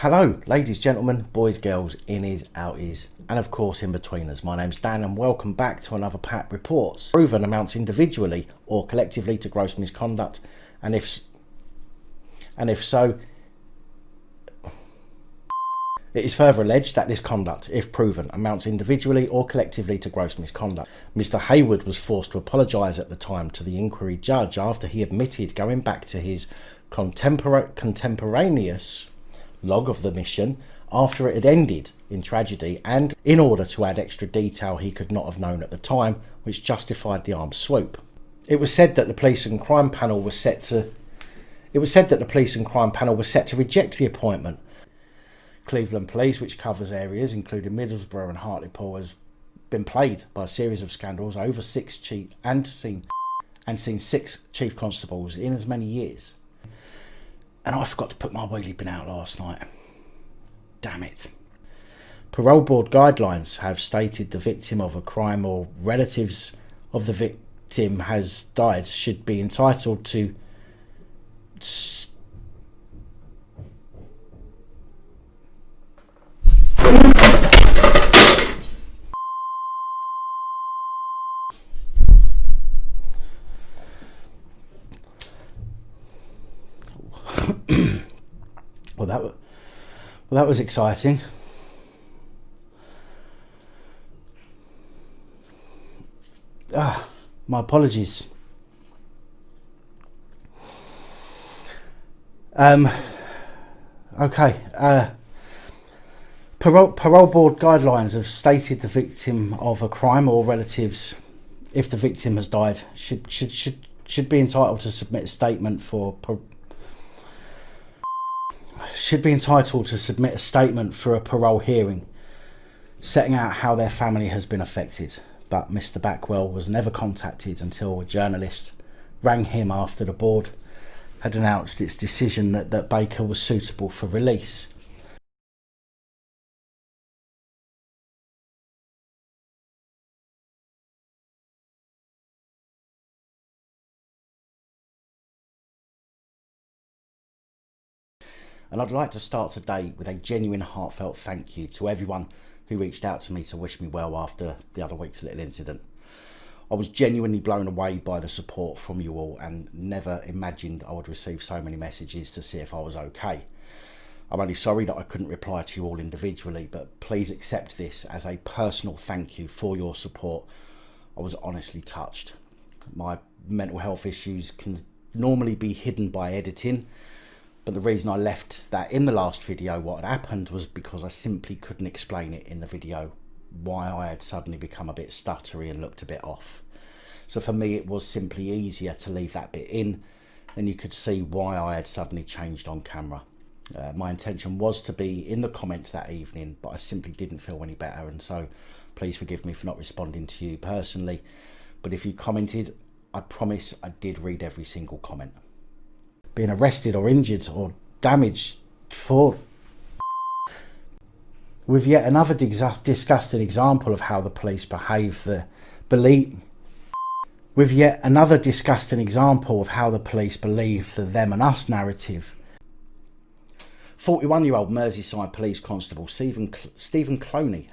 Hello, ladies, gentlemen, boys, girls, innies, outies, and of course in-betweeners. My name's Dan and welcome back to another PAP Reports. Proven amounts individually or collectively to gross misconduct, and if so, it is further alleged that this conduct, if proven, amounts individually or collectively to gross misconduct. Mr. Hayward was forced to apologise at the time to the inquiry judge after he admitted going back to his contemporaneous log of the mission after it had ended in tragedy, and in order to add extra detail he could not have known at the time, which justified the armed swoop. It was said that the police and crime panel was set to reject the appointment. Cleveland Police, which covers areas including Middlesbrough and Hartlepool, has been plagued by a series of scandals over seen 6 chief constables in as many years. And I forgot to put my wheelie bin out last night. Damn it. Parole board guidelines have stated the victim of a crime or relatives of the victim has died should be entitled to Well, that was exciting. My apologies. Okay. Parole board guidelines have stated the victim of a crime or relatives, if the victim has died, should be entitled to submit a statement for a parole hearing, setting out how their family has been affected. But Mr. Backwell was never contacted until a journalist rang him after the board had announced its decision that Baker was suitable for release. And I'd like to start today with a genuine heartfelt thank you to everyone who reached out to me to wish me well after the other week's little incident. I was genuinely blown away by the support from you all and never imagined I would receive so many messages to see if I was okay. I'm only sorry that I couldn't reply to you all individually, but please accept this as a personal thank you for your support. I was honestly touched. My mental health issues can normally be hidden by editing, but the reason I left that in the last video, what had happened, was because I simply couldn't explain it in the video why I had suddenly become a bit stuttery and looked a bit off. So for me it was simply easier to leave that bit in, then you could see why I had suddenly changed on camera. My intention was to be in the comments that evening, but I simply didn't feel any better, and so please forgive me for not responding to you personally. But if you commented, I promise I did read every single comment. Being arrested or injured or damaged for with yet another disgusting example of how the police believe the them and us narrative. 41-year-old Merseyside Police Constable Stephen Clooney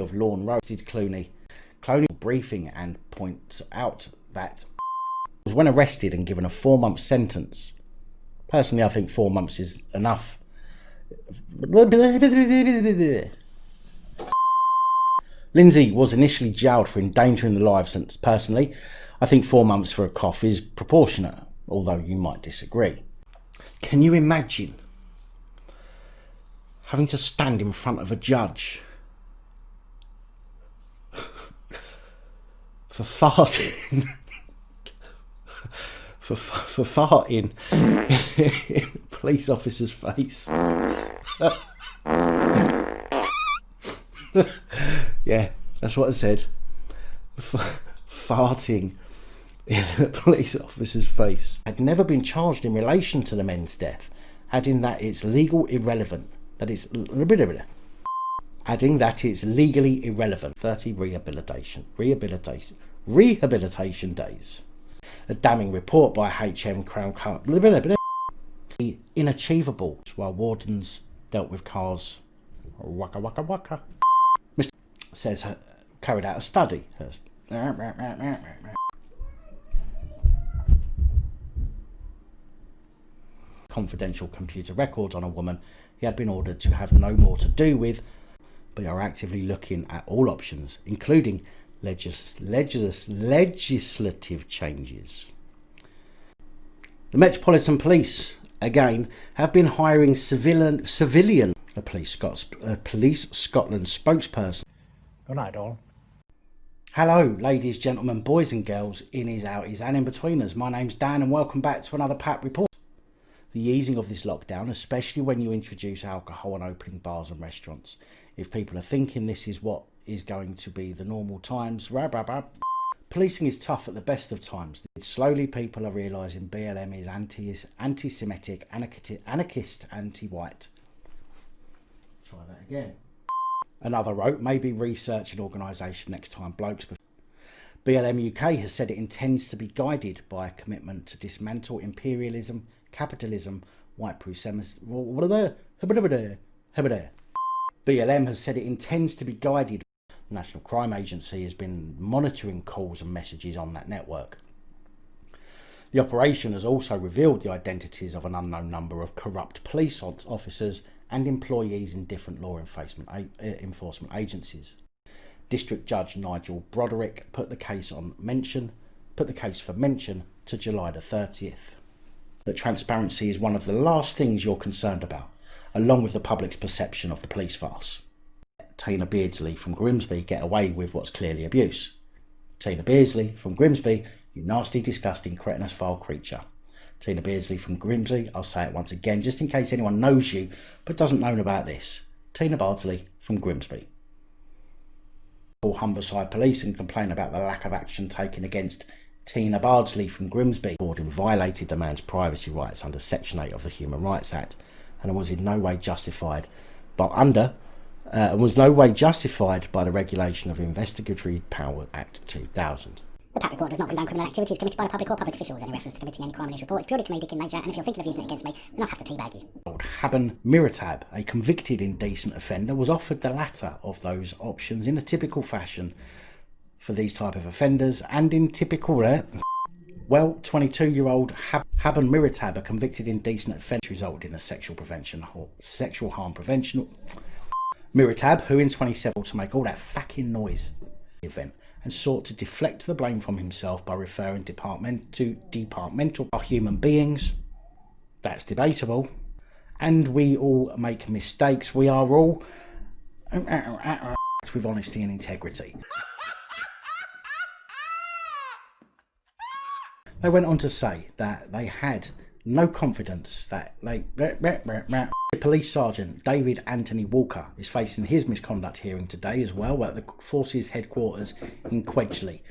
of Lawn Road Clooney briefing and points out that was when arrested and given a 4-month sentence. Personally, I think 4 months is enough. Lindsay was initially jailed for endangering the lives, and personally, I think 4 months for a cough is proportionate, although you might disagree. Can you imagine having to stand in front of a judge for farting? for farting in a police officer's face? Yeah, that's what I said. Farting in a police officer's face. Had never been charged in relation to the men's death, adding that it's legally irrelevant. 30 rehabilitation days. A damning report by HM Crown Court. inachievable while wardens dealt with cars. Waka waka waka. Mr. says carried out a study. Confidential computer records on a woman he had been ordered to have no more to do with, but are actively looking at all options, including legislative changes. The Metropolitan Police, again, have been hiring civilian a Police Scotland spokesperson. Good night, all. Hello, ladies, gentlemen, boys and girls, innies, outies and in-betweeners. My name's Dan and welcome back to another PAP Report. The easing of this lockdown, especially when you introduce alcohol and opening bars and restaurants. If people are thinking this is what is going to be the normal times, policing is tough at the best of times. Slowly people are realising BLM is anti-Semitic, anarchist, anti-white. Try that again. Another wrote, maybe research an organisation next time, blokes. BLM UK has said it intends to be guided by a commitment to dismantle imperialism, capitalism, white supremacy. BLM has said it intends to be guided. The National Crime Agency has been monitoring calls and messages on that network. The operation has also revealed the identities of an unknown number of corrupt police officers and employees in different law enforcement agencies. District Judge Nigel Broderick put the case for mention to July the 30th. That transparency is one of the last things you're concerned about, along with the public's perception of the police farce. Tina Beardsley from Grimsby get away with what's clearly abuse. Tina Beardsley from Grimsby, you nasty, disgusting, cretinous, vile creature. Tina Beardsley from Grimsby, I'll say it once again, just in case anyone knows you but doesn't know about this. Tina Beardsley from Grimsby. Humberside Police and complain about the lack of action taken against Tina Beardsley from Grimsby. Gordon violated the man's privacy rights under Section 8 of the Human Rights Act and was in no way justified by the regulation of Investigatory Power Act 2000. The PAP report does not condone criminal activities committed by the public or public officials. Any reference to committing any crime in this report is purely comedic in nature, and if you're thinking of using it against me, then I'll have to teabag you. Haben Miratab, a convicted indecent offender, was offered the latter of those options in a typical fashion for these type of offenders, and in typical 22-year-old Haben Miratab, a convicted indecent offender, resulted in a sexual harm prevention. Miratab, who in 2017 to make all that fucking noise event, and sought to deflect the blame from himself by referring departmental human beings. That's debatable. And we all make mistakes. We are all with honesty and integrity. They went on to say that they had no confidence that Police Sergeant David Anthony Walker is facing his misconduct hearing today as well at the Forces headquarters in Quedgeley.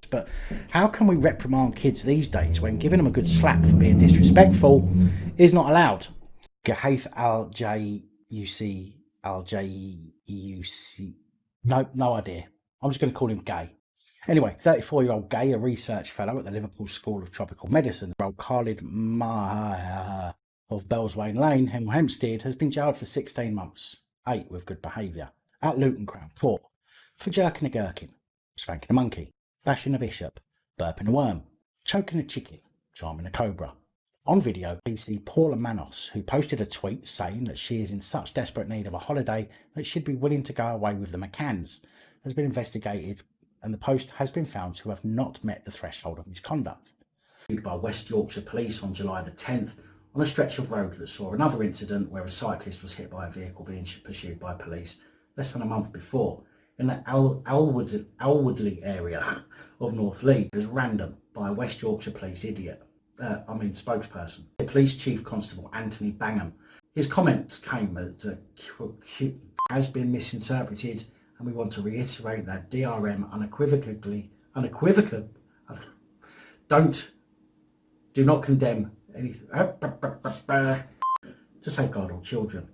But how can we reprimand kids these days when giving them a good slap for being disrespectful is not allowed? Gahaith Al-J-U-C. No idea. I'm just going to call him Gay. Anyway, 34-year-old Gay, a research fellow at the Liverpool School of Tropical Medicine, Khalid Maher of Bellswain Lane, Hempstead, has been jailed for 16 months, 8 with good behaviour, at Luton Crown Court, for jerking a gherkin, spanking a monkey, bashing a bishop, burping a worm, choking a chicken, charming a cobra. On video, we see Paula Manos, who posted a tweet saying that she is in such desperate need of a holiday that she'd be willing to go away with the McCanns, has been investigated, and the post has been found to have not met the threshold of misconduct. By West Yorkshire Police on July the 10th on a stretch of road that saw another incident where a cyclist was hit by a vehicle being pursued by police less than a month before in the Alwoodley area of North Leeds. It was random by a West Yorkshire Police spokesperson. The Police Chief Constable Anthony Bangham. His comments came as has been misinterpreted, and we want to reiterate that DRM unequivocally do not condemn anything to safeguard all children.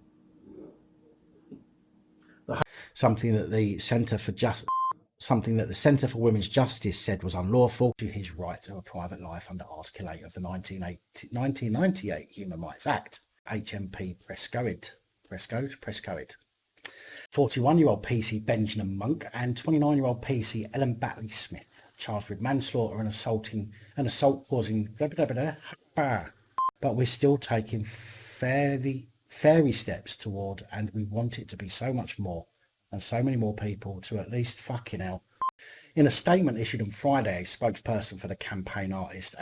Something that the Centre for something that the Centre for Women's Justice said was unlawful, to his right to a private life under Article 8 of the 1998 Human Rights Act. HMP Prescoed. 41-year-old PC Benjamin Monk and 29-year-old PC Ellen Batley Smith, charged with manslaughter and assault causing but we're still taking fairy steps toward, and we want it to be so much more, and so many more people to at least fucking hell. In a statement issued on Friday, a spokesperson for the campaign against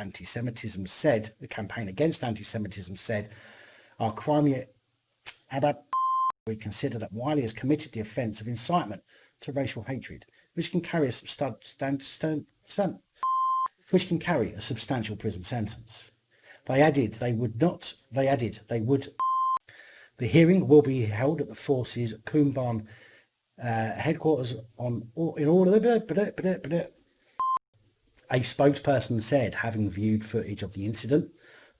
anti-Semitism said, our crime we consider that Wiley has committed the offence of incitement to racial hatred, which can carry a substantial prison sentence. They added they would. The hearing will be held at the force's Coombarn headquarters in all of the. A spokesperson said, having viewed footage of the incident,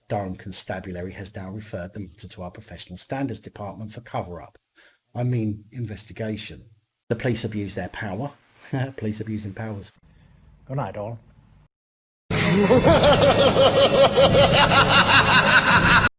Durham Constabulary has now referred the matter to our Professional Standards Department for cover-up. I mean, investigation. The police abuse their power. Police abusing powers. Good night, all.